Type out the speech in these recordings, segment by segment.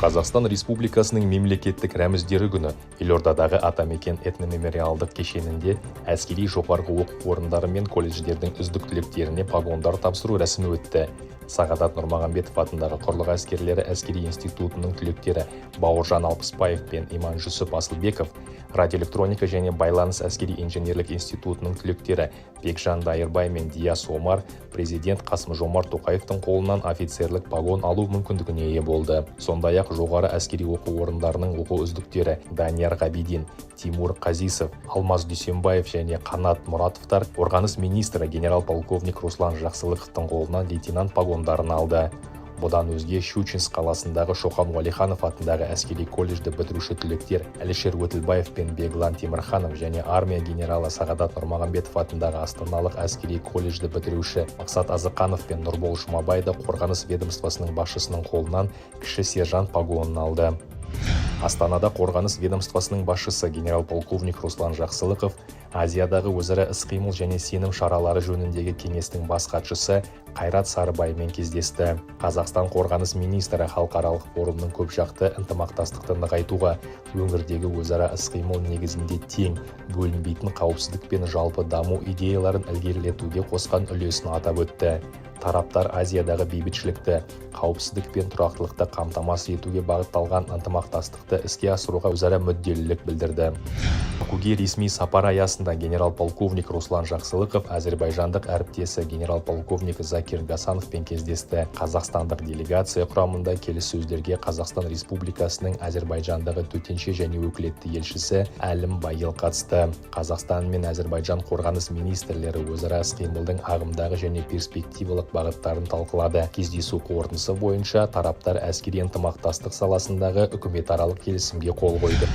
Қазақстан Республикасының мемлекеттік рәміздері күні елордадағы Атамекен этномемориалдық кешенінде әскери жоғарғы оқу орындары мен колледждердің үздік түлектеріне погондар тапсыру рәсімі өтті. Сағадат Нұрмағамбетов атындағы Құрлық әскерлері әскери институтының түлектері Бауыржан Алпысбаев пен Иман Жүсіп Асылбеков, радиоэлектроника және байланыс әскери инженерлік институтының түлектері Бекжан Дайырбай мен Диас Омар президент Қасым-Жомарт Тоқаевтың қолынан офицерлік погон алу мүмкіндігіне ие болды. Сондай-ақ жоғары әскери оқу орындарының оқу үздіктері Данияр Ғабидин, Тимур Қазисов, Алмаз Дүйсенбаев және Қанат Мұратовтар қорғаныс министрі генерал-полковник Руслан Жақсылықовтың қолынан лейтенант погондарын алды. Бұдан өзге Щучинск қаласындағы Шоқан Уәлиханов атындағы әскери колледжді бітіруші түлектер Әлішер Өтілбаев пен Беглан Темірханов және армия генералы Сағадат Нұрмағамбетов атындағы Астаналық әскери колледжді бітіруші Мақсат Азықанов пен Нұрбол Жұмабайды қорғаныс ведомствосының басшысының қолынан кіші сержант погонын алды. Астанада қорғаныс ведомствосының басшысы генерал-полковник Руслан Жақсылықов Азиядағы өзара іс-қимыл және сенім шаралары жөніндегі кеңестің бас хатшысы Қайрат Сарыбаймен кездесті. Қазақстан қорғаныс министрі халықаралық форумның көпжақты ынтымақтастықты нығайтуға, өңірдегі өзара іс-қимыл негізінде тең, бөлінбейтін қауіпсіздік пен жалпы даму идеяларын ілгерілетуге қосқан үлесін атап өтті. Тараптар Азиядағы бейбітшілікті, қауіпсіздік пен тұрақтылықты қамтамасыз етуге бағытталған ынтымақтастықты іске асыруға өзара мүдделілік білдірді. Бакуге ресми сапар аясында генерал-полковник Руслан Жақсылықов әзербайжандық әріптесі генерал-полковник Закир Гасановпен кездесті. Қазақстандық делегация құрамында келіссөздерге Қазақстан Республикасының Әзербайжандағы төтенше және өкілетті елшісі Әлім Байыл қатысты. Қазақстан мен Әзербайжан қорғаныс министрлері өзара іс-қимылдың ағымдағы және перспективалық бағыттарын талқылады. Кездесу қорытындысы бойынша тараптар әскери ынтымақтастық саласындағы үкіметаралық келісімге қол қойды.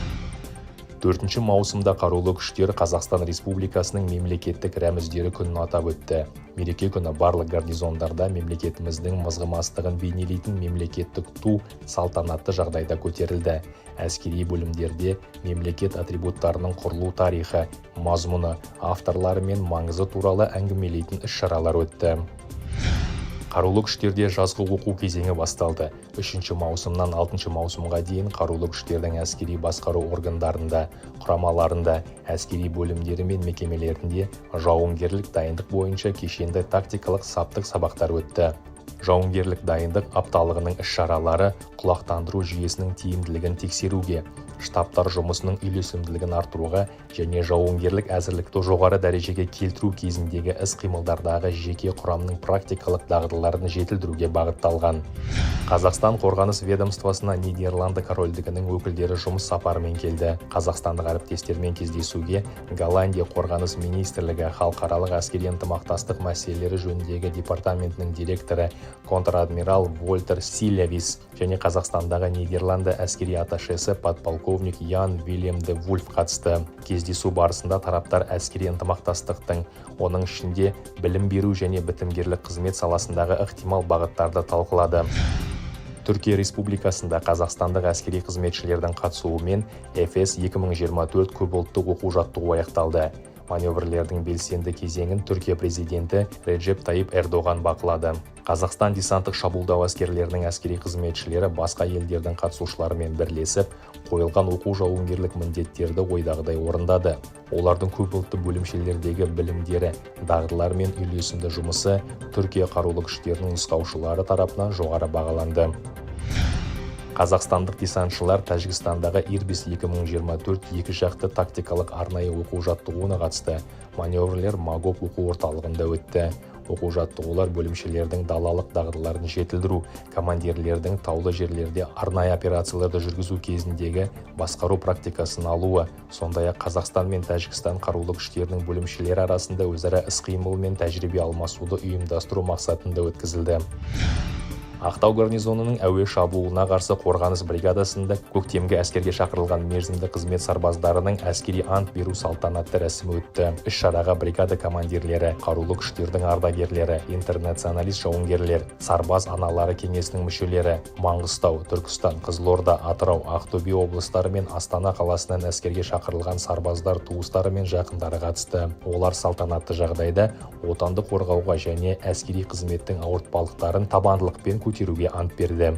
4 маусымда қарулы күштер Қазақстан Республикасының мемлекеттік рәміздері күнін атап өтті. Мереке күні барлық гарнизондарда мемлекетіміздің мызғымастығын бейнелейтін мемлекеттік ту салтанатты жағдайда көтерілді. Әскери бөлімдерде мемлекет атрибуттарының құрылу тарихы, мазмұны, авторлары мен маңызы туралы әңгімелейтін іс-шаралар өтті. Қарулы күштерде жазғы оқу кезеңі басталды. 3 маусымнан 6 маусымға дейін қарулы күштердің әскери басқару органдарында, құрамаларында, әскери бөлімдері мен мекемелерінде жауынгерлік дайындық бойынша кешенді тактикалық саптық сабақтар өтті. Жауынгерлік дайындық апталығының іс-шаралары құлақтандыру жүйесінің тиімділігін тексеруге, штабтар жұмысының үйлесімділігін арттыруға және жауынгерлік әзірлікті жоғары дәрежеге келтіру кезіндегі іс-қимылдардағы жеке құрамның практикалық дағдыларын жетілдіруге бағытталған. Қазақстан қорғаныс ведомствосына Нидерланды корольдігінің өкілдері жұмыс сапарымен келді. Қазақстандық әріптестермен кездесуге Голландия қорғаныс министрлігі халықаралық әскери ынтымақтастық мәселелері жөніндегі департаментінің директоры контр-адмирал Вольтер Силевис және Қазақстандағы Нидерланды әскери атташесі подполковник Ян Вильям де Вульф қатысты. Кездесу барысында тараптар әскери ынтымақтастықтың, оның ішінде білім беру және бітімгерлік қызмет саласындағы ықтимал бағыттарды талқылады. Түркия Республикасында қазақстандық әскери қызметшілердің қатысуымен ФС 2024 көпұлттық оқу-жаттығу аяқталды. Маневрлердің белсенді кезеңін Түркия президенті Реджеп Тайип Эрдоған бақылады. Қазақстан десанттық шабуылдау әскерлерінің әскери қызметшілері басқа елдердің қатысушыларымен бірлесіп, қойылған оқу жауынгерлік міндеттерді ойдағыдай орындады. Олардың көпұлтты бөлімшелердегі білімдері, дағдылары мен үйлесімді жұмысы Түркия қарулы күштерінің нұсқаушылары тарапынан жоғары бағаланды. Қазақстандық десантшылар Тәжікстандағы Ирбис 2024 екі жақты тактикалық арнайы оқу-жаттығуына қатысты. Маневрлер Магоп оқу орталығында өтті. Оқу-жаттығулар бөлімшелердің далалық дағдыларын жетілдіру, командирлердің таулы жерлерде арнайы операцияларды жүргізу кезіндегі басқару практикасын алуы, сондай-ақ Қазақстан мен Тәжікстан қарулы күштерінің бөлімшелері арасында өзара іс-қимыл мен тәжірибе алмасуды ұйымдастыру мақсатында өткізілді. Ақтау гарнизонының әуе шабуылына қарсы қорғаныс бригадасында көктемгі әскерге шақырылған мерзімді қызмет сарбаздарының әскери ант беру салтанатты рәсімі өтті. Іс-шараға бригада командирлері, қарулы күштердің ардагерлері, интернационалист жауынгерлер, сарбаз аналары кеңесінің мүшелері, Маңғыстау, Түркістан, Қызылорда, Атырау, Ақтөбе облыстары мен Астана қаласынан әскерге шақырылған сарбаздар туыстары мен жақындары қатысты. Олар салтанатты жағдайда отанды қорғауға және әскери қызметтің ауыртпалықтарын табандылықпен көтеруге ант берді.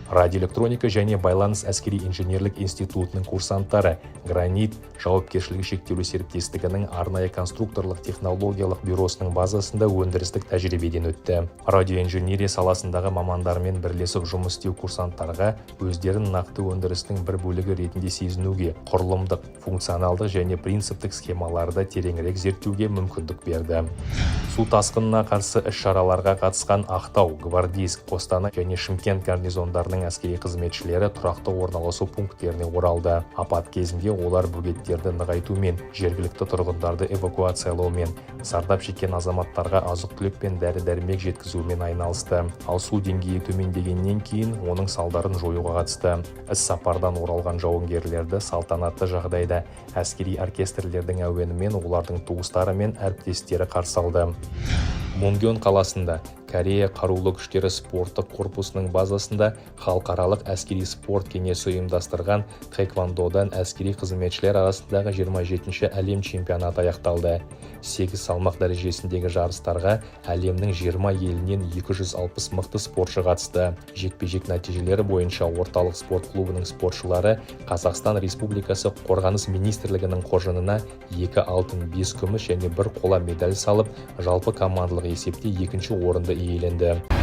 Радиоэлектроника және байланыс әскери инженерлік институтының курсанттары Гранит жауапкершілігі шектеулі серіктестігінің арнайы конструкторлық технологиялық бюросының базасында өндірістік тәжірибеден өтті. Радиоинженерия саласындағы мамандармен бірлесіп жұмыс істеу курсанттарға өздерін нақты өндірістің бір бөлігі ретінде сезінуге, құрылымдық, функционалдық және принциптік схемаларды тереңірек зерттеуге мүмкіндік берді. Су тасқынына қарсы іс-шараларға қатысқан Ақтау, Гвардейск, Қостанай және Шымкент гарнизондарының әскери қызметшілері тұрақты орналасу пункттеріне оралды. Апат кезінде олар бөгеттерді нығайтумен, жергілікті тұрғындарды эвакуациялаумен, зардап шеккен азаматтарға азық-түлік пен дәрі-дәрмек жеткізумен айналысты. Ал су деңгейі төмендегеннен кейін оның салдарын жоюға қатысты. Іс-сапардан оралған жауынгерлерді салтанатты жағдайда әскери оркестрлердің әуенімен олардың туыстары мен әріптестері қарсы алды. Мунгён қаласында Корея қарулы күштері спорттық корпусының базасында халықаралық әскери спорт кеңесі ұйымдастырған таэквондодан әскери қызметшілер арасындағы 27-ші әлем чемпионаты аяқталды. 8 салмақ дәрежесіндегі жарыстарға әлемнің 20 елінен 260 мықты спортшы қатысты. Жекпе-жек нәтижелері бойынша орталық спорт клубының спортшылары Қазақстан Республикасы Қорғаныс министрлігінің қоржынына 2 алтын, 5 күміс және 1 қола медаль салып, жалпы командалық есепте екінші орынды иеленді.